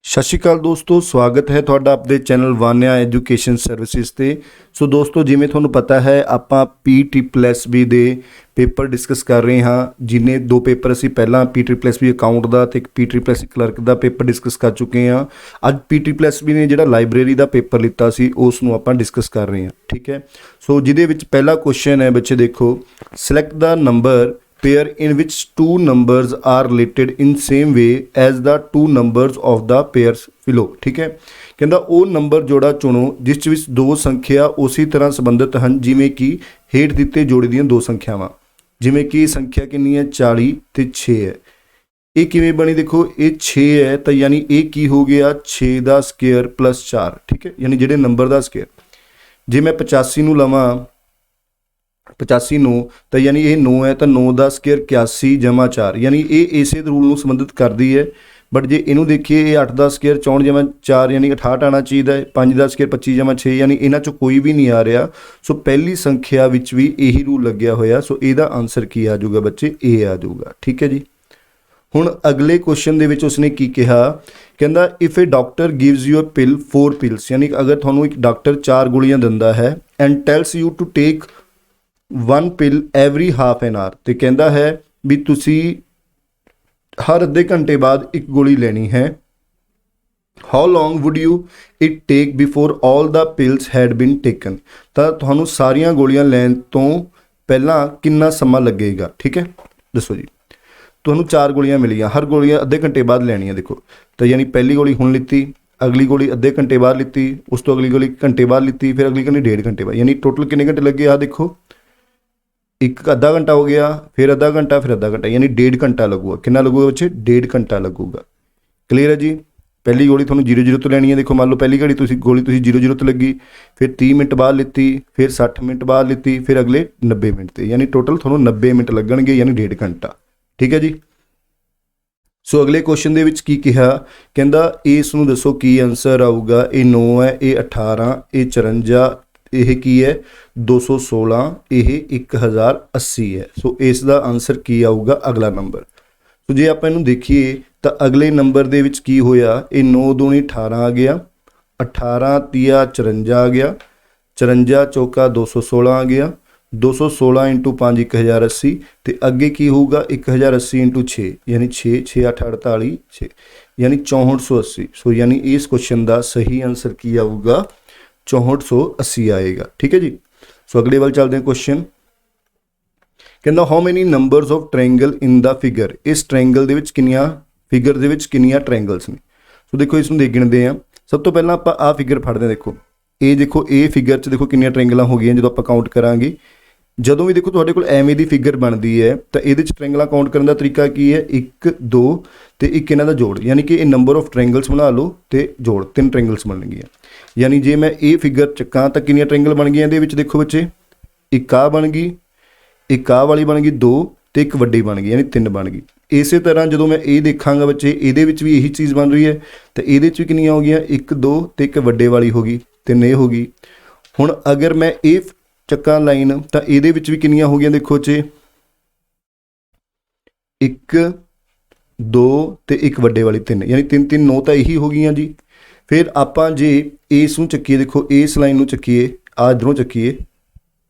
ਸਤਿ ਸ਼੍ਰੀ ਅਕਾਲ ਦੋਸਤੋ, ਸਵਾਗਤ ਹੈ ਤੁਹਾਡਾ ਆਪਣੇ ਚੈਨਲ ਵਾਨਿਆ ਐਜੂਕੇਸ਼ਨ ਸਰਵਿਸਿਜ਼ ਤੇ। ਸੋ ਦੋਸਤੋ, ਜਿਵੇਂ ਤੁਹਾਨੂੰ ਪਤਾ ਹੈ ਆਪਾਂ PSSB ਦੇ ਪੇਪਰ ਡਿਸਕਸ ਕਰ ਰਹੇ ਹਾਂ। ਜਿਨੇ ਦੋ ਪੇਪਰ ਅਸੀਂ ਪਹਿਲਾਂ PSSB ਅਕਾਊਂਟ ਦਾ ਤੇ PSSB ਕਲਰਕ ਦਾ ਪੇਪਰ ਡਿਸਕਸ ਕਰ ਚੁੱਕੇ ਹਾਂ। ਅੱਜ PSSB ਨੇ ਜਿਹੜਾ ਲਾਇਬ੍ਰੇਰੀ ਦਾ ਪੇਪਰ ਲਿੱਤਾ ਸੀ ਉਸ ਨੂੰ ਆਪਾਂ ਡਿਸਕਸ ਕਰ ਰਹੇ ਹਾਂ, ਠੀਕ ਹੈ। ਸੋ ਜਿਹਦੇ ਵਿੱਚ ਪਹਿਲਾ ਕੁਐਸਚਨ ਹੈ ਬੱਚੇ, ਦੇਖੋ, select the number pair in which two numbers are related in same way as the two numbers of the pairs below। ठीक है, ਕਹਿੰਦਾ ਉਹ ਨੰਬਰ ਜੋੜਾ ਚੁਣੋ ਜਿਸ ਵਿੱਚ ਦੋ ਸੰਖਿਆ ਉਸੇ ਤਰ੍ਹਾਂ ਸੰਬੰਧਿਤ ਹਨ ਜਿਵੇਂ ਕਿ ਹੇਠ ਦਿੱਤੇ ਜੋੜੇ ਦੀਆਂ ਦੋ ਸੰਖਿਆਵਾਂ। ਜਿਵੇਂ ਕਿ ਸੰਖਿਆ ਕਿੰਨੀ ਹੈ, 40 ਤੇ 6 ਹੈ। ਇਹ ਕਿਵੇਂ ਬਣੀ, ਦੇਖੋ ਇਹ 6 ਹੈ ਤਾਂ ਯਾਨੀ ਇਹ ਕੀ ਹੋ ਗਿਆ, 6 ਦਾ ਸਕੁਅਰ ਪਲੱਸ 4। ਠੀਕ ਹੈ, ਯਾਨੀ ਜਿਹੜੇ ਨੰਬਰ ਦਾ ਸਕੁਅਰ। ਜੇ ਮੈਂ 85 ਨੂੰ ਲਵਾਂ, 85 9 ਤਾਂ ਯਾਨੀ ਇਹ 9 ਹੈ ਤਾਂ 9 ਦਾ ਸਕੁਅਰ 81 ਜਮਾ 4, ਯਾਨੀ ਇਹ ਇਸੇ ਰੂਲ ਨੂੰ ਸੰਬੰਧਿਤ ਕਰਦੀ ਹੈ। ਬਟ ਜੇ ਇਹਨੂੰ ਦੇਖੀਏ, ਇਹ 8 ਦਾ ਸਕੁਅਰ 64 ਜਮਾ 4 ਯਾਨੀ 68 ਆਉਣਾ ਚਾਹੀਦਾ ਹੈ। 5 ਦਾ ਸਕੁਅਰ 25 ਜਮਾ 6, ਯਾਨੀ ਇਹਨਾਂ 'ਚੋਂ ਕੋਈ ਵੀ ਨਹੀਂ ਆ ਰਿਹਾ। ਸੋ ਪਹਿਲੀ ਸੰਖਿਆ ਵਿੱਚ ਵੀ ਇਹੀ ਰੂਲ ਲੱਗਿਆ ਹੋਇਆ। ਸੋ ਇਹਦਾ ਆਨਸਰ ਕੀ ਆ ਜਾਊਗਾ ਬੱਚੇ, ਇਹ ਆ ਜਾਊਗਾ। ਠੀਕ ਹੈ ਜੀ। ਹੁਣ ਅਗਲੇ ਕੁਐਸਚਨ ਦੇ ਵਿੱਚ ਉਸਨੇ ਕੀ ਕਿਹਾ, ਕਹਿੰਦਾ if a doctor gives you a pill 4 pills, ਯਾਨੀ ਅਗਰ ਤੁਹਾਨੂੰ ਇੱਕ ਡਾਕਟਰ 4 ਗੋਲੀਆਂ ਦਿੰਦਾ ਹੈ and tells you to take 1 pill every half an hour, ਤੇ ਕਹਿੰਦਾ ਹੈ ਵੀ ਤੁਸੀਂ ਹਰ ਅੱਧੇ ਘੰਟੇ ਬਾਅਦ ਇੱਕ ਗੋਲੀ ਲੈਣੀ ਹੈ। How long wood you it take before all the pills head been taken, ਤਾਂ ਤੁਹਾਨੂੰ ਸਾਰੀਆਂ ਗੋਲੀਆਂ ਲੈਣ ਤੋਂ ਪਹਿਲਾਂ ਕਿੰਨਾ ਸਮਾਂ ਲੱਗੇਗਾ। ਠੀਕ ਹੈ, ਦੱਸੋ ਜੀ। ਤੁਹਾਨੂੰ 4 ਗੋਲੀਆਂ ਮਿਲੀਆਂ, ਹਰ ਗੋਲੀਆਂ ਅੱਧੇ ਘੰਟੇ ਬਾਅਦ ਲੈਣੀਆਂ। ਦੇਖੋ ਤਾਂ ਯਾਨੀ ਪਹਿਲੀ ਗੋਲੀ ਹੁਣ ਲਿੱਤੀ, ਅਗਲੀ ਗੋਲੀ ਅੱਧੇ ਘੰਟੇ ਬਾਅਦ ਲਿੱਤੀ, ਉਸ ਤੋਂ ਅਗਲੀ ਗੋਲੀ ਘੰਟੇ ਬਾਅਦ ਲਿੱਤੀ, ਫਿਰ ਅਗਲੀ ਗੋਲੀ 1.5 ਘੰਟੇ ਬਾਅਦ, ਯਾਨੀ ਟੋਟਲ ਕਿੰਨੇ ਘੰਟੇ ਲੱਗੇ ਆ ਦੇਖੋ। ਇੱਕ ਅੱਧਾ ਘੰਟਾ ਹੋ ਗਿਆ, ਫਿਰ ਅੱਧਾ ਘੰਟਾ, ਫਿਰ ਅੱਧਾ ਘੰਟਾ, ਯਾਨੀ 1.5 ਘੰਟਾ ਲੱਗੂਗਾ। ਕਿੰਨਾ ਲੱਗੂਗਾ ਬੱਚੇ, 1.5 ਘੰਟਾ ਲੱਗੂਗਾ। ਕਲੀਅਰ ਹੈ ਜੀ। ਪਹਿਲੀ ਗੋਲੀ ਤੁਹਾਨੂੰ 0 ਤੋਂ ਲੈਣੀ ਹੈ। ਦੇਖੋ ਮੰਨ ਲਓ ਪਹਿਲੀ ਗੋਲੀ ਤੁਸੀਂ 0 ਤੋਂ ਲੱਗੀ, ਫਿਰ 30 ਮਿੰਟ ਬਾਅਦ ਲਿੱਤੀ, ਫਿਰ 60 ਮਿੰਟ ਬਾਅਦ ਲਿੱਤੀ, ਫਿਰ ਅਗਲੇ 90 ਮਿੰਟ ਤੇ, ਯਾਨੀ ਟੋਟਲ ਤੁਹਾਨੂੰ 90 ਮਿੰਟ ਲੱਗਣਗੇ, ਯਾਨੀ 1.5 ਘੰਟਾ। ਠੀਕ ਹੈ ਜੀ। ਸੋ ਅਗਲੇ ਕੁਐਸਚਨ ਦੇ ਵਿੱਚ ਕੀ ਕਿਹਾ, ਕਹਿੰਦਾ ਇਸ ਨੂੰ ਦੱਸੋ ਕੀ ਆਨਸਰ ਆਊਗਾ। ਇਹ 9 ਹੈ, ਇਹ 18, ਇਹ 54, ਇਹ ਕੀ ਹੈ 216, ਇਹ 1080 ਹੈ। ਸੋ ਇਸ ਦਾ ਆਨਸਰ ਕੀ ਆਊਗਾ, ਅਗਲਾ ਨੰਬਰ। ਸੋ ਜੇ ਆਪਾਂ ਇਹਨੂੰ ਦੇਖੀਏ ਤਾਂ ਅਗਲੇ ਨੰਬਰ ਦੇ ਵਿੱਚ ਕੀ ਹੋਇਆ, ਇਹ 9 ਦੂਣੀ 18 ਆ ਗਿਆ, 18 ਤੀਆ 54 ਆ ਗਿਆ, 54 ਚੌਕਾ 216 ਆ ਗਿਆ, 216 × 5 1080, ਤੇ ਅੱਗੇ ਕੀ ਹੋਊਗਾ 1080 × 6, ਯਾਨੀ 6 6 8 48 6, ਯਾਨੀ 6480। ਸੋ ਯਾਨੀ ਇਸ ਕੁਐਸਚਨ ਦਾ ਸਹੀ ਆਨਸਰ ਕੀ ਆਊਗਾ, 6480 ਆਏਗਾ। ਠੀਕ ਹੈ ਜੀ। ਸੋ ਅਗਲੇ ਵੱਲ ਚੱਲਦੇ ਹਾਂ। ਕੁਐਸਚਨ ਕਹਿੰਦਾ how many numbers of triangle in the figure, ਇਸ ਟ੍ਰਾਇੰਗਲ ਦੇ ਵਿੱਚ ਕਿੰਨੀਆਂ, ਫਿਗਰ ਦੇ ਵਿੱਚ ਕਿੰਨੀਆਂ ਟ੍ਰਾਇੰਗਲਸ ਨੇ। ਸੋ ਦੇਖੋ ਇਸ ਨੂੰ ਦੇਖ ਗਿਣਦੇ ਹਾਂ। ਸਭ ਤੋਂ ਪਹਿਲਾਂ ਆਪਾਂ ਆਹ ਫਿਗਰ ਫੜਦੇ ਹਾਂ। ਦੇਖੋ ਇਹ ਦੇਖੋ, ਇਹ ਫਿਗਰ 'ਚ ਦੇਖੋ ਕਿੰਨੀਆਂ ਟ੍ਰਾਇੰਗਲਾਂ ਹੋ ਗਈਆਂ ਜਦੋਂ ਆਪਾਂ ਕਾਊਂਟ ਕਰਾਂਗੇ। ਜਦੋਂ ਵੀ ਦੇਖੋ ਤੁਹਾਡੇ ਕੋਲ ਐਵੇਂ ਦੀ ਫਿਗਰ ਬਣਦੀ ਹੈ ਤਾਂ ਇਹਦੇ 'ਚ ਟ੍ਰਾਇੰਗਲਾਂ ਕਾਊਂਟ ਕਰਨ ਦਾ ਤਰੀਕਾ ਕੀ ਹੈ, 1 2 ਤੇ ਇੱਕ ਇਹਨਾਂ ਦਾ ਜੋੜ, ਯਾਨੀ ਕਿ ਇਹ ਨੰਬਰ ਆਫ ਟ੍ਰਾਇੰਗਲਸ ਬਣਾ ਲਓ ਤੇ ਜੋੜ, 3 ਟ੍ਰਾਇੰਗਲਸ ਬਣਨਗੀਆਂ। ਯਾਨੀ ਜੇ ਮੈਂ ਇਹ ਫਿਗਰ ਚੱਕਾਂ ਤਾਂ ਕਿੰਨੀਆਂ ਟ੍ਰਾਇੰਗਲ ਬਣ ਗਈਆਂ ਇਹਦੇ ਵਿੱਚ, ਦੇਖੋ ਬੱਚੇ, ਇੱਕ ਆਹ ਬਣ ਗਈ, ਇੱਕ ਆਹ ਵਾਲੀ ਬਣ ਗਈ 2, ਤੇ ਇੱਕ ਵੱਡੀ ਬਣ ਗਈ, ਯਾਨੀ 3 ਬਣ ਗਈ। ਇਸੇ ਤਰ੍ਹਾਂ ਜਦੋਂ ਮੈਂ ਇਹ ਦੇਖਾਂਗਾ ਬੱਚੇ, ਇਹਦੇ ਵਿੱਚ ਵੀ ਇਹੀ ਚੀਜ਼ ਬਣ ਰਹੀ ਹੈ, ਤਾਂ ਇਹਦੇ 'ਚ ਵੀ ਕਿੰਨੀਆਂ ਹੋ ਗਈਆਂ, 1 2 ਤੇ ਇੱਕ ਵੱਡੇ ਵਾਲੀ ਹੋ ਗਈ, 3 ਇਹ ਹੋ ਗਈ। ਹੁਣ ਅਗਰ ਮੈਂ ਇਹ ਚੱਕਾਂ ਲਾਈਨ ਤਾਂ ਇਹਦੇ ਵਿੱਚ ਵੀ ਕਿੰਨੀਆਂ ਹੋ ਗਈਆਂ, ਦੇਖੋ ਚ 1 2 ਤੇ ਇੱਕ ਵੱਡੇ ਵਾਲੀ 3, ਯਾਨੀ 3 3 9 ਤਾਂ ਇਹੀ ਹੋ ਗਈਆਂ ਜੀ। ਫਿਰ ਆਪਾਂ ਜੇ ਇਸ ਨੂੰ ਚੱਕੀਏ, ਦੇਖੋ ਇਸ ਲਾਈਨ ਨੂੰ ਚੱਕੀਏ, ਆਹ ਇੱਧਰੋਂ ਚੱਕੀਏ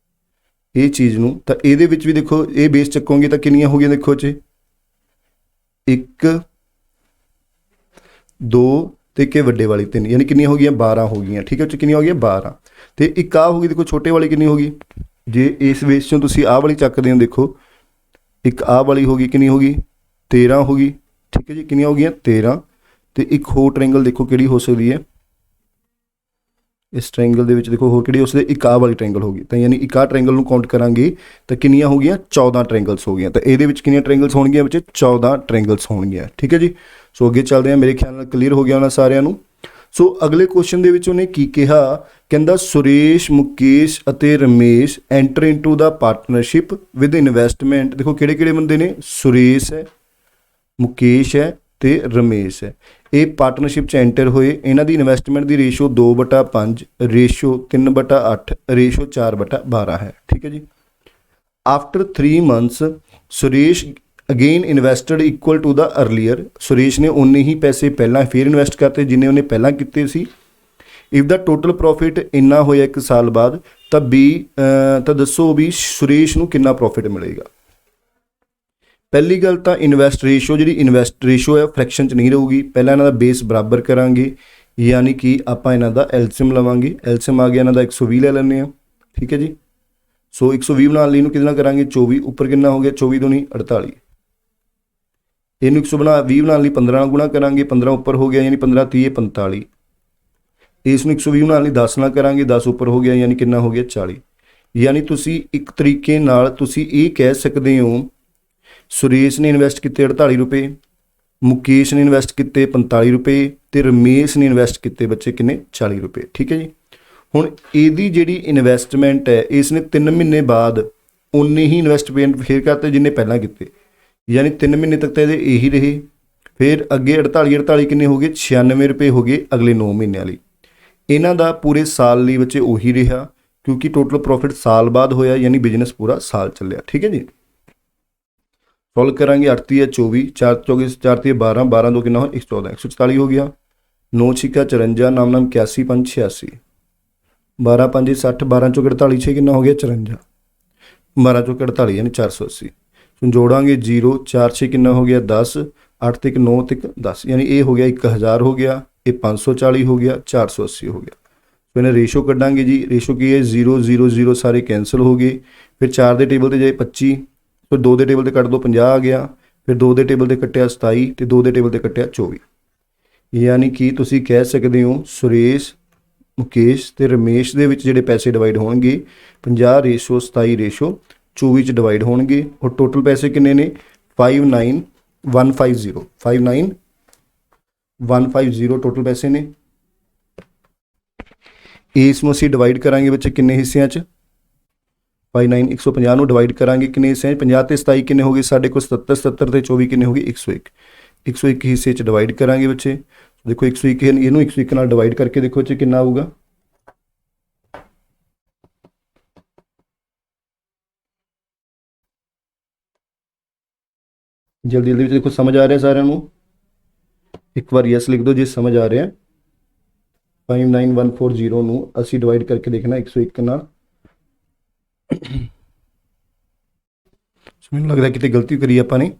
ਇਹ ਚੀਜ਼ ਨੂੰ, ਤਾਂ ਇਹਦੇ ਵਿੱਚ ਵੀ ਦੇਖੋ ਇਹ ਬੇਸ ਚੱਕੋਗੇ ਤਾਂ ਕਿੰਨੀਆਂ ਹੋ ਗਈਆਂ, ਦੇਖੋ ਚ 1 2 ਤੇ ਇੱਕ ਵੱਡੇ ਵਾਲੀ 3, ਯਾਨੀ ਕਿੰਨੀਆਂ ਹੋ ਗਈਆਂ, 12 ਹੋ ਗਈਆਂ। ਠੀਕ ਹੈ, ਉਹ 'ਚ ਕਿੰਨੀਆਂ ਹੋ ਗਈਆਂ, 12, ਤੇ ਇੱਕ ਆਹ ਹੋ ਗਈ ਦੇਖੋ ਛੋਟੇ ਵਾਲੀ ਕਿੰਨੀ ਹੋ ਗਈ। ਜੇ ਇਸ ਬੇਸ 'ਚੋਂ ਤੁਸੀਂ ਆਹ ਵਾਲੀ ਚੱਕਦੇ ਹੋ, ਦੇਖੋ ਇੱਕ ਆਹ ਵਾਲੀ ਹੋ ਗਈ, ਕਿੰਨੀ ਹੋ ਗਈ, 13 ਹੋ ਗਈ। ਠੀਕ ਹੈ ਜੀ, ਕਿੰਨੀਆਂ ਹੋ ਗਈਆਂ, 13, ਤੇ ਇੱਕ ਹੋਰ ਟ੍ਰਾਇੰਗਲ ਦੇਖੋ ਕਿਹੜੀ ਹੋ ਸਕਦੀ ਹੈ, ਇਸ ਟ੍ਰਾਇੰਗਲ ਦੇ ਵਿੱਚ ਦੇਖੋ ਹੋਰ ਕਿਹੜੀ ਹੋ ਸਕਦੀ, ਇੱਕ ਆਹ ਵਾਲੀ ਟ੍ਰਾਇੰਗਲ ਹੋ ਗਈ। ਤਾਂ ਯਾਨੀ ਇੱਕ ਆਹ ਟ੍ਰਾਇੰਗਲ ਨੂੰ ਕਾਊਂਟ ਕਰਾਂਗੇ ਤਾਂ ਕਿੰਨੀਆਂ ਹੋ ਗਈਆਂ, 14 ਟ੍ਰਾਇੰਗਲਸ ਹੋ ਗਈਆਂ। ਤਾਂ ਇਹਦੇ ਵਿੱਚ ਕਿੰਨੀਆਂ ਟ੍ਰਾਇੰਗਲਸ ਹੋਣਗੀਆਂ ਬੱਚੇ, 14 ਟ੍ਰਾਇੰਗਲਸ ਹੋਣਗੀਆਂ। ਠੀਕ ਹੈ ਜੀ। ਸੋ ਅੱਗੇ ਚੱਲਦੇ ਹਾਂ, ਮੇਰੇ ਖਿਆਲ ਨਾਲ ਕਲੀਅਰ ਹੋ ਗਿਆ ਉਹਨਾਂ ਸਾਰਿਆਂ ਨੂੰ। ਸੋ ਅਗਲੇ ਕੁਐਸਚਨ ਦੇ ਵਿੱਚ ਉਹਨੇ ਕੀ ਕਿਹਾ, ਕਹਿੰਦਾ ਸੁਰੇਸ਼ ਮੁਕੇਸ਼ ਅਤੇ Ramesh enter into the partnership with investment. ਦੇਖੋ ਕਿਹੜੇ ਕਿਹੜੇ ਬੰਦੇ ਨੇ, ਸੁਰੇਸ਼ ਹੈ, ਮੁਕੇਸ਼ ਹੈ ਤੇ ਰਮੇਸ਼ ਹੈ। ਇਹ ਪਾਰਟਨਰਸ਼ਿਪ 'ਚ ਐਂਟਰ ਹੋਏ। ਇਹਨਾਂ ਦੀ ਇਨਵੈਸਟਮੈਂਟ ਦੀ ਰੇਸ਼ੋ 2/5, ਰੇਸ਼ੋ 3/8, ਰੇਸ਼ੋ 4/12 ਹੈ। ਠੀਕ ਹੈ ਜੀ। After 3 months Suresh again invested equal to the earlier, Suresh ਨੇ ਉਨੇ ਹੀ ਪੈਸੇ ਪਹਿਲਾਂ ਫਿਰ ਇਨਵੈਸਟ ਕਰਤੇ ਜਿੰਨੇ ਉਹਨੇ ਪਹਿਲਾਂ ਕੀਤੇ ਸੀ। ਇਫ ਦਾ ਟੋਟਲ ਪ੍ਰੋਫਿਟ ਇੰਨਾ ਹੋਇਆ 1 ਸਾਲ ਬਾਅਦ ਤਾਂ ਤਾਂ ਦੱਸੋ ਵੀ ਸੁਰੇਸ਼ ਨੂੰ ਕਿੰਨਾ ਪ੍ਰੋਫਿਟ ਮਿਲੇਗਾ। ਪਹਿਲੀ ਗੱਲ ਤਾਂ ਇਨਵੈਸਟ ਰੇਸ਼ੋ, ਜਿਹੜੀ ਇਨਵੈਸਟ ਰੇਸ਼ੋ ਹੈ ਫ੍ਰੈਕਸ਼ਨ 'ਚ ਨਹੀਂ ਰਹੂਗੀ। ਪਹਿਲਾਂ ਇਹਨਾਂ ਦਾ ਬੇਸ ਬਰਾਬਰ ਕਰਾਂਗੇ, ਯਾਨੀ ਕਿ ਆਪਾਂ ਇਹਨਾਂ ਦਾ ਐਲਸੀਐਮ ਲਵਾਂਗੇ। ਐਲਸੀਐਮ ਆ ਗਿਆ ਇਹਨਾਂ ਦਾ 120 ਲੈ ਲੈਂਦੇ ਹਾਂ, ਠੀਕ ਹੈ ਜੀ। ਸੋ 120 ਬਣਾਉਣ ਲਈ ਇਹਨੂੰ ਕਿਹਦੇ ਨਾਲ ਕਰਾਂਗੇ 24, ਉੱਪਰ ਕਿੰਨਾ ਹੋ ਗਿਆ 24 ਦੂਣੀ 48। ਇਹਨੂੰ 120 ਬਣਾਉਣ ਲਈ 15 ਨਾਲ ਗੁਣਾ ਕਰਾਂਗੇ, 15 ਉੱਪਰ ਹੋ ਗਿਆ ਯਾਨੀ 15 30 45। ਇਸ ਨੂੰ 120 ਬਣਾਉਣ ਲਈ 10 ਨਾਲ ਕਰਾਂਗੇ, 10 ਉੱਪਰ ਹੋ ਗਿਆ ਯਾਨੀ ਕਿੰਨਾ ਹੋ ਗਿਆ 40। ਯਾਨੀ ਤੁਸੀਂ ਇੱਕ ਤਰੀਕੇ ਨਾਲ ਤੁਸੀਂ ਇਹ ਕਹਿ ਸਕਦੇ ਹੋ ਸੁਰੇਸ਼ ਨੇ ਇਨਵੈਸਟ ਕੀਤੇ 48 ਰੁਪਏ, ਮੁਕੇਸ਼ ਨੇ ਇਨਵੈਸਟ ਕੀਤੇ 45 ਰੁਪਏ ਤੇ ਰਮੇਸ਼ ਨੇ ਇਨਵੈਸਟ ਕੀਤੇ ਬੱਚੇ ਕਿੰਨੇ 40 ਰੁਪਏ, ਠੀਕ ਹੈ ਜੀ। ਹੁਣ ਇਹਦੀ ਜਿਹੜੀ ਇਨਵੈਸਟਮੈਂਟ ਹੈ ਇਸ ਨੇ 3 ਮਹੀਨੇ ਬਾਅਦ ਉਨੇ ਹੀ ਇਨਵੈਸਟਮੈਂਟ ਫੇਰ ਕਰਤੇ ਜਿੰਨੇ ਪਹਿਲਾਂ ਕੀਤੇ, ਯਾਨੀ 3 ਮਹੀਨੇ ਤੱਕ ਤਾਂ ਇਹਦੇ ਇਹੀ ਰਹੇ। ਫਿਰ ਅੱਗੇ 48 ਕਿੰਨੇ ਹੋ ਗਏ 96 ਰੁਪਏ ਹੋ ਗਏ ਅਗਲੇ 9 ਮਹੀਨਿਆਂ ਲਈ। ਇਹਨਾਂ ਦਾ ਪੂਰੇ ਸਾਲ ਲਈ ਬੱਚੇ ਉਹੀ ਰਿਹਾ ਕਿਉਂਕਿ ਟੋਟਲ ਪ੍ਰੋਫਿਟ ਸਾਲ ਬਾਅਦ ਹੋਇਆ, ਯਾਨੀ ਬਿਜ਼ਨਸ ਪੂਰਾ ਸਾਲ ਚੱਲਿਆ, ਠੀਕ ਹੈ ਜੀ। ਸੋਲਵ ਕਰਾਂਗੇ 8 × 24, 4 × 4 = 12, 12 2 ਕਿੰਨਾ ਹੋਇਆ 114, 144 ਹੋ ਗਿਆ। 9 × 6 = 54, ਨਾਮ 81, 5 86, 12 5 60, 12 × 48 6 ਕਿੰਨਾ ਹੋ ਗਿਆ 54, 12 × 48 ਯਾਨੀ 480। ਜੋੜਾਂਗੇ 0, 4 6 ਕਿੰਨਾ ਹੋ ਗਿਆ 10, 8 ਤੇ 9 ਤੇ 10, ਯਾਨੀ ਇਹ ਹੋ ਗਿਆ 1000 ਹੋ ਗਿਆ, ਇਹ 540 ਹੋ ਗਿਆ, 480 ਹੋ ਗਿਆ। ਸੋ ਇਹਨੇ ਰੇਸ਼ੋ ਕੱਢਾਂਗੇ ਜੀ, ਰੇਸ਼ੋ ਕੀ ਹੈ 0 0 0 ਸਾਰੇ ਕੈਂਸਲ ਹੋ ਗਏ। ਫਿਰ 4 ਦੇ ਟੇਬਲ ਤੇ ਜਾਏ 25, ਫਿਰ 2 ਦੇ ਟੇਬਲ ਤੇ ਕੱਟ ਦੋ 50 ਆ ਗਿਆ, ਫਿਰ 2 ਦੇ ਟੇਬਲ ਤੇ ਕੱਟਿਆ 27 ਤੇ 2 ਦੇ ਟੇਬਲ ਤੇ ਕੱਟਿਆ 24। ਯਾਨੀ ਕਿ ਤੁਸੀਂ ਕਹਿ ਸਕਦੇ ਹੋ ਸੁਰੇਸ਼, ਮੁਕੇਸ਼ ਤੇ ਰਮੇਸ਼ ਦੇ ਵਿੱਚ ਜਿਹੜੇ ਪੈਸੇ ਡਿਵਾਈਡ ਹੋਣਗੇ 50:27:24 ਚ ਡਿਵਾਈਡ ਹੋਣਗੇ। ਔਰ ਟੋਟਲ ਪੈਸੇ ਕਿੰਨੇ ਨੇ 59150, 59150 ਟੋਟਲ ਪੈਸੇ ਨੇ। ਇਸ ਨੂੰ ਅਸੀਂ ਡਿਵਾਈਡ ਕਰਾਂਗੇ ਬੱਚੇ ਕਿੰਨੇ ਹਿੱਸਿਆਂ 'ਚ 59 150 ਨੂੰ ਡਿਵਾਈਡ ਕਰਾਂਗੇ ਕਿੰਨੇ ਹਿੱਸਿਆਂ 'ਚ 50 ਤੇ 27 ਕਿੰਨੇ ਹੋ ਗਏ ਸਾਡੇ ਕੋਲ 77, 77 ਤੇ 24 ਕਿੰਨੇ ਹੋ ਗਏ 101, 101 ਹਿੱਸੇ 'ਚ ਡਿਵਾਈਡ ਕਰਾਂਗੇ ਬੱਚੇ। ਦੇਖੋ 101 ਇਹਨੂੰ 101 ਨਾਲ ਡਿਵਾਈਡ ਕਰਕੇ ਦੇਖੋ ਬੱਚੇ ਕਿੰਨਾ ਆਊਗਾ। ਜਲਦੀ ਜਲਦੀ ਵਿੱਚ ਦੇਖੋ ਸਮਝ ਆ ਰਿਹਾ ਸਾਰਿਆਂ ਨੂੰ, ਇੱਕ ਵਾਰ ਯੈਸ ਲਿਖ ਦਿਓ ਜੇ ਸਮਝ ਆ ਰਿਹਾ। 59140 ਨੂੰ ਅਸੀਂ ਡਿਵਾਈਡ ਕਰਕੇ ਦੇਖਣਾ 101 ਨਾਲ। ਮੈਨੂੰ ਲੱਗਦਾ ਕਿਤੇ ਗਲਤੀ ਕਰੀ ਆਪਾਂ ਨੇ।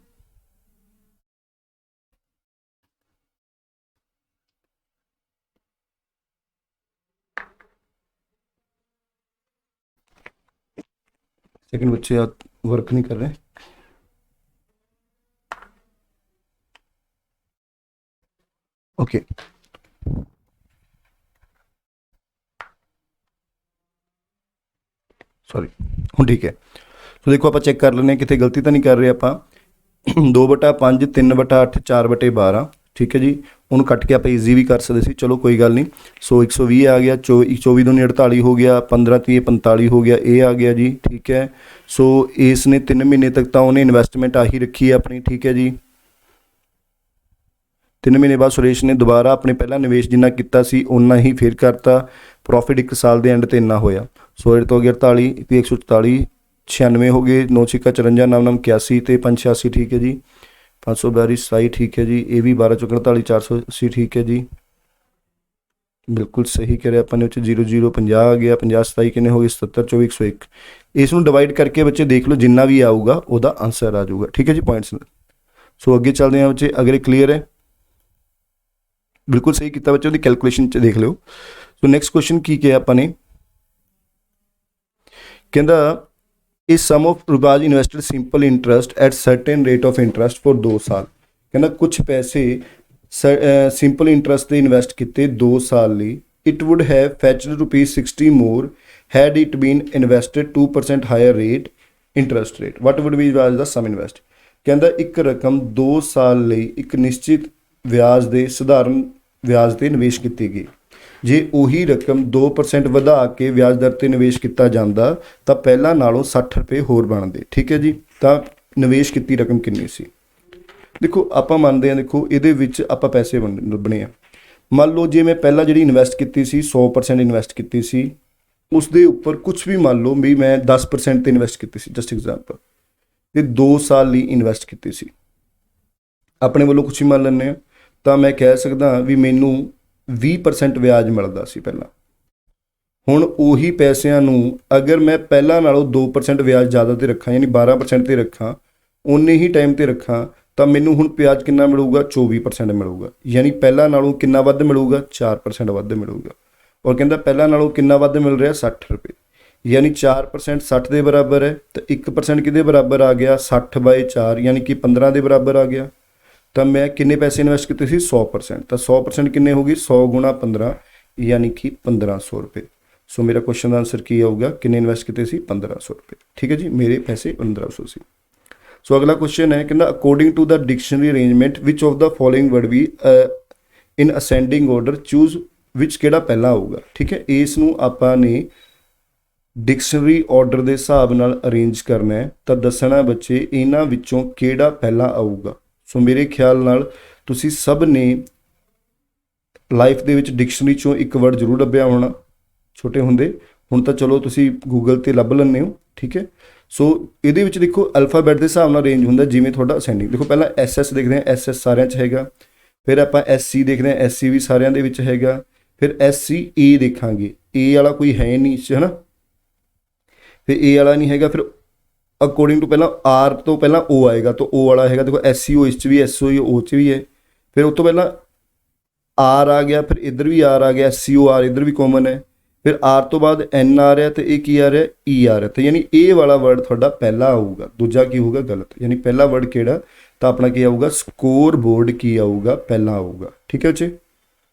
सेकंड बच्चे वर्क नहीं कर रहे। ओके सॉरी ਹੁਣ ਠੀਕ ਹੈ। ਸੋ ਦੇਖੋ ਆਪਾਂ ਚੈੱਕ ਕਰ ਲੈਂਦੇ ਹਾਂ ਕਿਤੇ ਗਲਤੀ ਤਾਂ ਨਹੀਂ ਕਰ ਰਹੇ ਆਪਾਂ। 2/5 3/8 4/12 ਠੀਕ ਹੈ ਜੀ। ਉਹਨੂੰ ਕੱਟ ਕੇ ਆਪਾਂ ਈਜ਼ੀ ਵੀ ਕਰ ਸਕਦੇ ਸੀ, ਚਲੋ ਕੋਈ ਗੱਲ ਨਹੀਂ। ਸੋ 120 ਆ ਗਿਆ, 24 ਦੂਣੀ 48 ਹੋ ਗਿਆ, 15 30 45 ਹੋ ਗਿਆ, ਇਹ ਆ ਗਿਆ ਜੀ ਠੀਕ ਹੈ। ਸੋ ਇਸ ਨੇ 3 ਮਹੀਨੇ ਤੱਕ ਤਾਂ ਉਹਨੇ ਇਨਵੈਸਟਮੈਂਟ ਆਹੀ ਰੱਖੀ ਹੈ ਆਪਣੀ, ਠੀਕ ਹੈ ਜੀ। 3 ਮਹੀਨੇ ਬਾਅਦ ਸੁਰੇਸ਼ ਨੇ ਦੁਬਾਰਾ ਆਪਣੇ ਪਹਿਲਾਂ ਨਿਵੇਸ਼ ਜਿੰਨਾ ਕੀਤਾ ਸੀ ਓਨਾ ਹੀ ਫੇਰ ਕਰਤਾ। ਪ੍ਰੋਫਿਟ 1 ਸਾਲ ਦੇ ਐਂਡ 'ਤੇ ਇੰਨਾ ਹੋਇਆ। ਸੋ ਇਹਦੇ ਤੋਂ 48 ਤੇ 144 96 ਹੋ ਗਏ, 9 6 54 ਨਾਮ 81 ਤੇ 586 ਠੀਕ ਹੈ ਜੀ। 542 27 ਠੀਕ ਹੈ ਜੀ। ਇਹ ਵੀ 12 48 480 ਠੀਕ ਹੈ ਜੀ। ਬਿਲਕੁਲ ਸਹੀ ਕਰਿਆ ਆਪਾਂ ਨੇ। ਉੱਚ 0 0 50 ਆ ਗਿਆ, 50 27 ਕਿੰਨੇ ਹੋ ਗਏ 77 24 101। ਇਸ ਨੂੰ ਡਿਵਾਈਡ ਕਰਕੇ ਬੱਚੇ ਦੇਖ ਲਓ ਜਿੰਨਾ ਵੀ ਆਊਗਾ ਉਹਦਾ ਆਂਸਰ ਆ ਜਾਊਗਾ, ਠੀਕ ਹੈ ਜੀ ਪੁਆਇੰਟਸ ਨਾਲ। ਸੋ ਅੱਗੇ ਚੱਲਦੇ ਹਾਂ ਬੱਚੇ, ਅਗਰ ਇਹ ਕਲੀਅਰ ਹੈ ਬਿਲਕੁਲ ਸਹੀ ਕੀਤਾ ਬੱਚੇ, ਉਹਦੀ ਕੈਲਕੂਲੇਸ਼ਨ 'ਚ ਦੇਖ ਲਿਓ। ਸੋ ਨੈਕਸਟ ਕੁਐਸਚਨ ਕੀ ਕਿਹਾ ਆਪਾਂ ਨੇ, ਕਹਿੰਦਾ ਇਸ sum of rupees invested simple interest at certain rate of interest for 2 ਸਾਲ। ਕਹਿੰਦਾ ਕੁਛ ਪੈਸੇ ਸਿੰਪਲ ਇੰਟਰਸਟ 'ਤੇ ਇਨਵੈਸਟ ਕੀਤੇ 2 ਸਾਲ ਲਈ। It would have fetched ₹60 more had it been invested 2% higher rate interest rate. What would be was the sum invest. ਕਹਿੰਦਾ ਇੱਕ ਰਕਮ 2 ਸਾਲ ਲਈ ਇੱਕ ਨਿਸ਼ਚਿਤ ਵਿਆਜ ਦੇ ਸਧਾਰਨ ਵਿਆਜ 'ਤੇ ਨਿਵੇਸ਼ ਕੀਤੀ ਗਈ। ਜੇ ਉਹੀ ਰਕਮ 2% ਵਧਾ ਕੇ ਵਿਆਜ ਦਰ 'ਤੇ ਨਿਵੇਸ਼ ਕੀਤਾ ਜਾਂਦਾ ਤਾਂ ਪਹਿਲਾਂ ਨਾਲੋਂ 60 ਰੁਪਏ ਹੋਰ ਬਣਦੇ, ਠੀਕ ਹੈ ਜੀ। ਤਾਂ ਨਿਵੇਸ਼ ਕੀਤੀ ਰਕਮ ਕਿੰਨੀ ਸੀ। ਦੇਖੋ ਆਪਾਂ ਮੰਨਦੇ ਹਾਂ, ਦੇਖੋ ਇਹਦੇ ਵਿੱਚ ਆਪਾਂ ਪੈਸੇ ਬਣੇ ਆ। ਮੰਨ ਲਓ ਜੇ ਮੈਂ ਪਹਿਲਾਂ ਜਿਹੜੀ ਇਨਵੈਸਟ ਕੀਤੀ ਸੀ 100% ਇਨਵੈਸਟ ਕੀਤੀ ਸੀ, ਉਸ ਦੇ ਉੱਪਰ ਕੁਛ ਵੀ ਮੰਨ ਲਓ ਵੀ ਮੈਂ 10% 'ਤੇ ਇਨਵੈਸਟ ਕੀਤੀ ਸੀ, ਜਸਟ ਐਗਜ਼ਾਮਪਲ। ਤੇ 2 ਸਾਲ ਲਈ ਇਨਵੈਸਟ ਕੀਤੀ ਸੀ, ਆਪਣੇ ਵੱਲੋਂ ਕੁਛ ਹੀ ਮੰਨ ਲੈਂਦੇ ਹਾਂ, ਤਾਂ ਮੈਂ ਕਹਿ ਸਕਦਾ ਵੀ ਮੈਨੂੰ 20% ਵਿਆਜ ਮਿਲਦਾ ਸੀ ਪਹਿਲਾਂ। ਹੁਣ ਉਹੀ ਪੈਸਿਆਂ ਨੂੰ ਅਗਰ ਮੈਂ ਪਹਿਲਾਂ ਨਾਲੋਂ 2% ਵਿਆਜ ਜ਼ਿਆਦਾ ਤੇ ਰੱਖਾਂ, ਯਾਨੀ 12% ਤੇ ਰੱਖਾਂ, ਉਨੇ ਹੀ ਟਾਈਮ ਤੇ ਰੱਖਾਂ, ਤਾਂ ਮੈਨੂੰ ਹੁਣ ਵਿਆਜ ਕਿੰਨਾ ਮਿਲੂਗਾ? 24% ਮਿਲੂਗਾ। ਯਾਨੀ ਪਹਿਲਾਂ ਨਾਲੋਂ ਕਿੰਨਾ ਵੱਧ ਮਿਲੂਗਾ? 4% ਵੱਧ ਮਿਲੂਗਾ। ਔਰ ਕਹਿੰਦਾ ਪਹਿਲਾਂ ਨਾਲੋਂ ਕਿੰਨਾ ਵੱਧ ਮਿਲ ਰਿਹਾ? 60 ਰੁਪਏ। ਯਾਨੀ 4% 60 ਦੇ ਬਰਾਬਰ ਹੈ, ਤਾਂ 1% ਕਿਹਦੇ ਬਰਾਬਰ ਆ ਗਿਆ? 60/4, ਯਾਨੀ ਕਿ 15 ਦੇ ਬਰਾਬਰ ਆ ਗਿਆ। ਤਾਂ ਮੈਂ ਕਿੰਨੇ ਪੈਸੇ ਇਨਵੈਸਟ ਕੀਤੇ ਸੀ? 100%। ਤਾਂ 100% ਕਿੰਨੇ ਹੋ ਗਈ? 100 ਗੁਣਾ 15, ਯਾਨੀ ਕਿ 1500 ਰੁਪਏ। ਸੋ ਮੇਰਾ ਕੁਐਸਚਨ ਦਾ ਆਨਸਰ ਕੀ ਆਊਗਾ? ਕਿੰਨੇ ਇਨਵੈਸਟ ਕੀਤੇ ਸੀ? 1500 ਰੁਪਏ। ਠੀਕ ਹੈ ਜੀ, ਮੇਰੇ ਪੈਸੇ 1500 ਸੀ। ਸੋ ਅਗਲਾ ਕੁਐਸਚਨ ਹੈ, ਕਹਿੰਦਾ according to the dictionary arrangement ਵਿਚ ਆਫ ਦਾ ਫੋਲੋਇੰਗ ਵਰਡ ਵੀ ਇਨ ਅਸੈਂਡਿੰਗ ਆਰਡਰ ਚੂਜ਼ ਵਿੱਚ ਕਿਹੜਾ ਪਹਿਲਾਂ ਆਊਗਾ? ਠੀਕ ਹੈ, ਇਸ ਨੂੰ ਆਪਾਂ ਨੇ ਡਿਕਸ਼ਨਰੀ ਆਰਡਰ ਦੇ ਹਿਸਾਬ ਨਾਲ ਅਰੇਂਜ ਕਰਨਾ ਹੈ, ਤਾਂ ਦੱਸਣਾ ਬੱਚੇ ਇਹਨਾਂ ਵਿੱਚੋਂ ਕਿਹੜਾ ਪਹਿਲਾਂ ਆਊਗਾ। ਸੋ ਮੇਰੇ ਖਿਆਲ ਨਾਲ ਤੁਸੀਂ ਸਭ ਨੇ ਲਾਈਫ ਦੇ ਵਿੱਚ ਡਿਕਸ਼ਨਰੀ ਚੋਂ ਇੱਕ ਵਰਡ ਜ਼ਰੂਰ ਲੱਭਿਆ ਹੋਣਾ ਛੋਟੇ ਹੁੰਦੇ, ਹੁਣ ਤਾਂ ਚਲੋ ਤੁਸੀਂ ਗੂਗਲ ਤੇ ਲੱਭ ਲੈਂਦੇ ਹੋ। ਠੀਕ ਹੈ, ਸੋ ਇਹਦੇ ਵਿੱਚ ਦੇਖੋ ਅਲਫਾਬੈਟ ਦੇ ਹਿਸਾਬ ਨਾਲ ਅਰੇਂਜ ਹੁੰਦਾ, ਜਿਵੇਂ ਤੁਹਾਡਾ ਅਸੈਂਡਿੰਗ। ਦੇਖੋ ਪਹਿਲਾਂ SS ਦੇਖਦੇ ਹਾਂ, SS ਸਾਰਿਆਂ 'ਚ ਹੈਗਾ। ਫਿਰ ਆਪਾਂ SC ਦੇਖਦੇ ਹਾਂ, SC ਵੀ ਸਾਰਿਆਂ ਦੇ ਵਿੱਚ ਹੈਗਾ। ਫਿਰ SCA ਦੇਖਾਂਗੇ, A ਵਾਲਾ ਕੋਈ ਹੈ ਨਹੀਂ ਇਸ 'ਚ, ਹੈ ਨਾ। ਫਿਰ A ਵਾਲਾ ਨਹੀਂ ਹੈਗਾ। ਫਿਰ ਅਕੋਰਡਿੰਗ ਟੂ ਪਹਿਲਾਂ R ਤੋਂ ਪਹਿਲਾਂ O ਆਏਗਾ, ਤਾਂ O ਵਾਲਾ ਹੈਗਾ। ਦੇਖੋ SCO ਇਸ 'ਚ ਵੀ, SOE O 'ਚ ਵੀ ਹੈ। ਫਿਰ ਉਸ ਤੋਂ ਪਹਿਲਾਂ R ਆ ਗਿਆ, ਫਿਰ ਇੱਧਰ ਵੀ R ਆ ਗਿਆ, SCOR ਇੱਧਰ ਵੀ ਕਾਮਨ ਹੈ। ਫਿਰ R ਤੋਂ ਬਾਅਦ N ਆ ਰਿਹਾ, ਤੇ ਇਹ ਕੀ ਆ ਰਿਹਾ? E ਆ ਰਿਹਾ। ਤੇ ਯਾਨੀ ਇਹ ਵਾਲਾ ਵਰਡ ਤੁਹਾਡਾ ਪਹਿਲਾ ਆਊਗਾ, ਦੂਜਾ ਕੀ ਹੋਊਗਾ? ਗਲਤ। ਯਾਨੀ ਪਹਿਲਾ ਵਰਡ ਕਿਹੜਾ? ਤਾਂ ਆਪਣਾ ਕੀ ਆਊਗਾ? ਸਕੋਰ ਬੋਰਡ ਕੀ ਆਊਗਾ? ਪਹਿਲਾਂ ਆਊਗਾ। ਠੀਕ ਹੈ ਬੱਚੇ,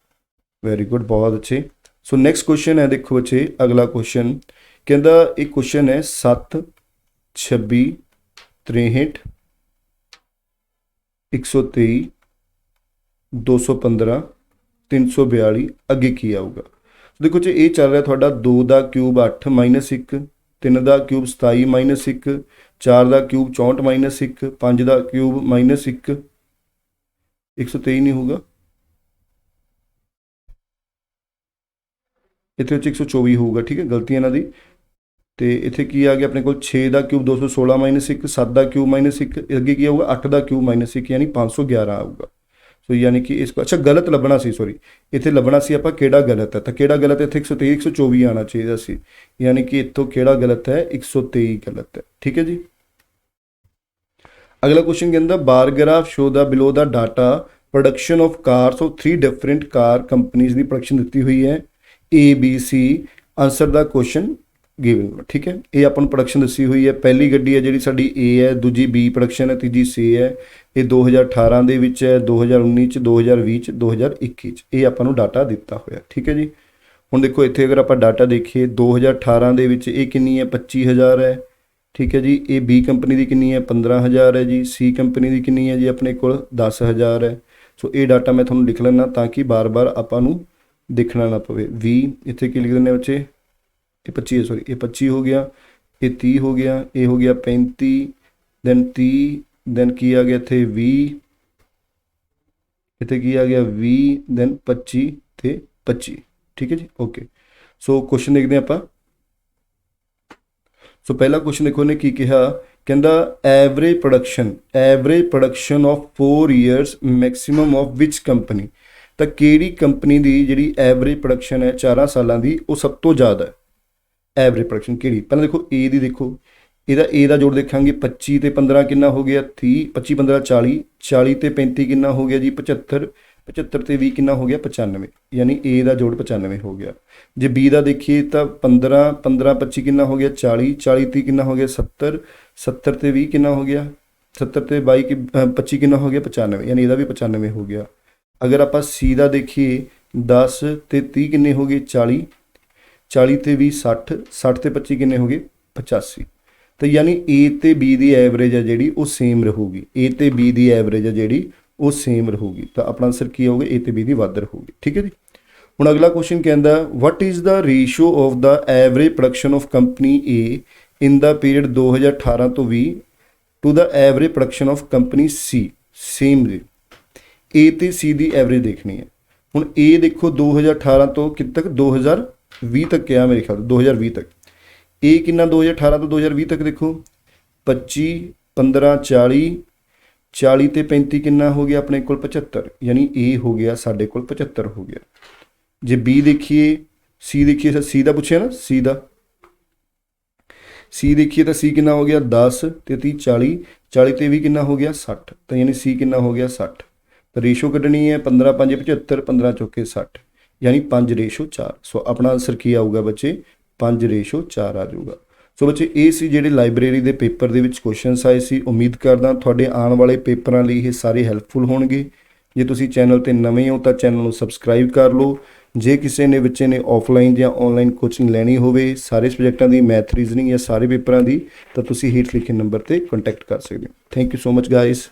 ਵੈਰੀ ਗੁੱਡ, ਬਹੁਤ ਅੱਛੇ। ਸੋ ਨੈਕਸਟ ਕੁਐਸਚਨ ਹੈ, ਦੇਖੋ ਬੱਚੇ ਅਗਲਾ ਕੁਐਸਚਨ ਕਹਿੰਦਾ, ਇਹ ਕੁਐਸਚਨ ਹੈ 7, 26, 63, 123, 215, 342, ਅੱਗੇ ਕੀ ਆਊਗਾ? ਦੇਖੋ ਜੀ ਇਹ ਚੱਲ ਰਿਹਾ ਤੁਹਾਡਾ 2 ਦਾ ਕਿਊਬ 8 ਮਾਈਨਸ 1, 3 ਦਾ ਕਿਊਬ 27 ਮਾਈਨਸ 1, 4 ਦਾ ਕਿਊਬ 64 ਮਾਈਨਸ 1, 5 ਦਾ ਕਿਊਬ ਮਾਈਨਸ 1, 123 ਨਹੀਂ ਹੋਊਗਾ, ਇੱਥੇ ਵਿੱਚ 124 ਹੋਊਗਾ। ਠੀਕ ਹੈ, ਗਲਤੀ ਇਹਨਾਂ ਦੀ। ਤੇ ਇੱਥੇ ਕੀ ਆ ਗਿਆ ਆਪਣੇ ਕੋਲ? 6 ਦਾ ਕਿਊਬ 216 ਮਾਈਨਸ 1, 7 ਦਾ ਕਿਊਬ ਮਾਈਨਸ 1, ਅੱਗੇ ਕੀ ਆਊਗਾ? 8 ਦਾ ਕਿਊਬ ਮਾਈਨਸ 1, ਯਾਨੀ 511 ਆਊਗਾ। ਸੋ ਯਾਨੀ ਕਿ ਇਸ ਅੱਛਾ ਗਲਤ ਲੱਭਣਾ ਸੀ, ਸੌਰੀ, ਇੱਥੇ ਲੱਭਣਾ ਸੀ ਆਪਾਂ ਕਿਹੜਾ ਗਲਤ ਹੈ। ਤਾਂ ਕਿਹੜਾ ਗਲਤ ਹੈ? ਇੱਥੇ 123 124 ਆਉਣਾ ਚਾਹੀਦਾ ਸੀ, ਯਾਨੀ ਕਿ ਇੱਥੋਂ ਕਿਹੜਾ ਗਲਤ ਹੈ? 123 ਗਲਤ ਹੈ। ਠੀਕ ਹੈ ਜੀ, ਅਗਲਾ ਕੁਐਸਚਨ ਕਹਿੰਦਾ bar graph show the below the data production of cars of 3 different car companies ਦੀ ਪ੍ਰੋਡਕਸ਼ਨ ਦਿੱਤੀ ਹੋਈ ਹੈ, ABC, answer the question given. ਠੀਕ ਹੈ, ਇਹ ਆਪਾਂ ਨੂੰ ਪ੍ਰੋਡਕਸ਼ਨ ਦੱਸੀ ਹੋਈ ਹੈ। ਪਹਿਲੀ ਗੱਡੀ ਹੈ ਜਿਹੜੀ ਸਾਡੀ A ਹੈ, ਦੂਜੀ B ਪ੍ਰੋਡਕਸ਼ਨ ਹੈ, ਤੀਜੀ C ਹੈ। ਇਹ 2018 ਦੇ ਵਿੱਚ ਹੈ, 2019 'ਚ, 2020 'ਚ, 2021 'ਚ, ਇਹ ਆਪਾਂ ਨੂੰ ਡਾਟਾ ਦਿੱਤਾ ਹੋਇਆ। ਠੀਕ ਹੈ ਜੀ, ਹੁਣ ਦੇਖੋ ਇੱਥੇ ਅਗਰ ਆਪਾਂ ਡਾਟਾ ਦੇਖੀਏ 2018 ਦੇ ਵਿੱਚ ਇਹ ਕਿੰਨੀ ਹੈ? 25000 ਹੈ। ਠੀਕ ਹੈ ਜੀ, ਇਹ B ਕੰਪਨੀ ਦੀ ਕਿੰਨੀ ਹੈ? 15000 ਹੈ ਜੀ। C ਕੰਪਨੀ ਦੀ ਕਿੰਨੀ ਹੈ ਜੀ? ਆਪਣੇ ਕੋਲ 10000 ਹੈ। ਸੋ ਇਹ ਡਾਟਾ ਮੈਂ ਤੁਹਾਨੂੰ ਲਿਖ ਲੈਣਾ ਤਾਂ ਕਿ ਬਾਰ-ਬਾਰ ਆਪਾਂ ਨੂੰ ਦੇਖਣਾ ਨਾ ਪਵੇ। 20 ਇੱਥੇ ਕੀ ਲਿਖ ਦਿੰਦੇ ਬੱਚੇ? ਇਹ 25 ਹੈ, ਸੌਰੀ, ਇਹ 25 ਹੋ ਗਿਆ, ਇਹ 30 ਹੋ ਗਿਆ, ਇਹ ਹੋ ਗਿਆ 35, ਦੈਨ 30, ਦੈਨ ਕੀ ਆ ਗਿਆ ਇੱਥੇ? 20, ਇੱਥੇ ਕੀ ਆ ਗਿਆ? 20, ਦੈਨ 25 ਤੇ 25। ਠੀਕ ਹੈ ਜੀ, ਓਕੇ। ਸੋ ਕੁਐਸਚਨ ਦੇਖਦੇ ਆਪਾਂ। ਸੋ ਪਹਿਲਾ ਕੁਐਸਚਨ ਦੇਖੋ ਇਹਨੇ ਕੀ ਕਿਹਾ, ਕਹਿੰਦਾ average production of 4 years maximum of which company. ਤਾਂ ਕਿਹੜੀ ਕੰਪਨੀ ਦੀ ਜਿਹੜੀ ਐਵਰੇਜ ਪ੍ਰੋਡਕਸ਼ਨ ਹੈ 4 ਸਾਲਾਂ ਦੀ ਉਹ ਸਭ ਤੋਂ ਜ਼ਿਆਦਾ ਹੈ? ਐਵਰੇਜ ਪ੍ਰੋਡਕਸ਼ਨ ਕਿਹੜੀ? ਪਹਿਲਾਂ ਦੇਖੋ A ਦੀ, ਦੇਖੋ ਇਹਦਾ A ਦਾ ਜੋੜ ਦੇਖਾਂਗੇ, 25 ਤੇ 15 ਕਿੰਨਾ ਹੋ ਗਿਆ? 30, 25 15 40, 40 ਤੇ 35 ਕਿੰਨਾ ਹੋ ਗਿਆ ਜੀ? 75, 75 ਤੇ 20 ਕਿੰਨਾ ਹੋ ਗਿਆ? 95, ਯਾਨੀ A ਦਾ ਜੋੜ 95 ਹੋ ਗਿਆ। ਜੇ B ਦਾ ਦੇਖੀਏ ਤਾਂ 15, 15 25 ਕਿੰਨਾ ਹੋ ਗਿਆ? 40, 40 30 ਕਿੰਨਾ ਹੋ ਗਿਆ? 70, 70 ਤੇ 20 ਕਿੰਨਾ ਹੋ ਗਿਆ? 70 ਤੇ 22 25 ਕਿੰਨਾ ਹੋ ਗਿਆ? 95, ਯਾਨੀ ਇਹਦਾ ਵੀ 95 ਹੋ ਗਿਆ। ਅਗਰ ਆਪਾਂ C ਦਾ ਦੇਖੀਏ 10 ਤੇ 30 ਕਿੰਨੇ ਹੋ ਗਏ? 40, 40 ਤੇ 20 60, 60 ਤੇ 25 ਕਿੰਨੇ ਹੋ ਗਏ? 85। ਤਾਂ ਯਾਨੀ A ਤੇ B ਦੀ ਐਵਰੇਜ ਹੈ ਜਿਹੜੀ ਉਹ ਸੇਮ ਰਹੂਗੀ। A ਤੇ B ਦੀ ਐਵਰੇਜ ਹੈ ਜਿਹੜੀ ਉਹ ਸੇਮ ਰਹੂਗੀ। ਤਾਂ ਆਪਣਾ ਆਨਸਰ ਕੀ ਹੋਊਗਾ? A ਤੇ B ਦੀ ਵੱਧ ਰਹੂਗੀ। ਠੀਕ ਹੈ ਜੀ, ਹੁਣ ਅਗਲਾ ਕੁਐਸਚਨ ਕਹਿੰਦਾ what is the ratio of the average production of company A in the period 2018 ਤੋਂ 20 to the average production of company C। Same ਜੀ, A ਤੇ C ਦੀ ਐਵਰੇਜ ਦੇਖਣੀ ਹੈ। ਹੁਣ A ਦੇਖੋ 2018 ਤੋਂ ਕਿੱਥੇ ਤੱਕ? 2020 ਤੱਕ ਕਿਹਾ ਮੇਰੇ ਖਿਆਲ 2020 ਤੱਕ। A ਕਿੰਨਾ 2018 ਤੋਂ 2020 ਤੱਕ? ਦੇਖੋ 25, 15 40 40 ਤੇ 35 ਕਿੰਨਾ ਹੋ ਗਿਆ ਆਪਣੇ ਕੋਲ 75, ਯਾਨੀ A ਹੋ ਗਿਆ ਸਾਡੇ ਕੋਲ 75 ਹੋ ਗਿਆ। ਜੇ B ਦੇਖੀਏ, C ਦੇਖੀਏ, ਸਰ C ਦਾ ਪੁੱਛਿਆ ਨਾ, C ਦੇਖੀਏ ਤਾਂ C ਕਿੰਨਾ ਹੋ ਗਿਆ 10 ਤੇ 30 40, 40 ਤੇ ਵੀ ਕਿੰਨਾ ਹੋ ਗਿਆ 60, ਤਾਂ ਯਾਨੀ C ਕਿੰਨਾ ਹੋ ਗਿਆ 60। ਤਾਂ ਰੇਸ਼ੋ ਕੱਢਣੀ ਹੈ 15 5 75, 15 ਚੌਕੇ 60, ਯਾਨੀ 5:4। ਸੋ ਆਪਣਾ ਆਨਸਰ ਕੀ ਆਊਗਾ ਬੱਚੇ, 5:4 ਆ ਜਾਊਗਾ। ਸੋ ਬੱਚੇ ਇਹ ਸੀ ਜਿਹੜੇ ਲਾਇਬ੍ਰੇਰੀ ਦੇ ਪੇਪਰ ਦੇ ਵਿੱਚ ਕੁਐਸਚਨਸ ਆਏ ਸੀ। ਉਮੀਦ ਕਰਦਾ ਤੁਹਾਡੇ ਆਉਣ ਵਾਲੇ ਪੇਪਰਾਂ ਲਈ ਇਹ ਸਾਰੇ ਹੈਲਪਫੁਲ ਹੋਣਗੇ। ਜੇ ਤੁਸੀਂ ਚੈਨਲ ਤੇ ਨਵੇਂ ਹੋ ਤਾਂ ਚੈਨਲ ਨੂੰ ਸਬਸਕ੍ਰਾਈਬ ਕਰ ਲਓ। ਜੇ ਕਿਸੇ ਨੇ ਬੱਚੇ ਨੇ ਆਫਲਾਈਨ ਜਾਂ ਆਨਲਾਈਨ ਕੋਚਿੰਗ ਲੈਣੀ ਹੋਵੇ ਸਾਰੇ ਸਬਜੈਕਟਾਂ ਦੀ, ਮੈਥ, ਰੀਜ਼ਨਿੰਗ ਜਾਂ ਸਾਰੇ ਪੇਪਰਾਂ ਦੀ, ਤਾਂ ਤੁਸੀਂ ਹੇਠ ਲਿਖੇ ਨੰਬਰ ਤੇ ਕੰਟੈਕਟ ਕਰ ਸਕਦੇ ਹੋ। Thank you so much guys.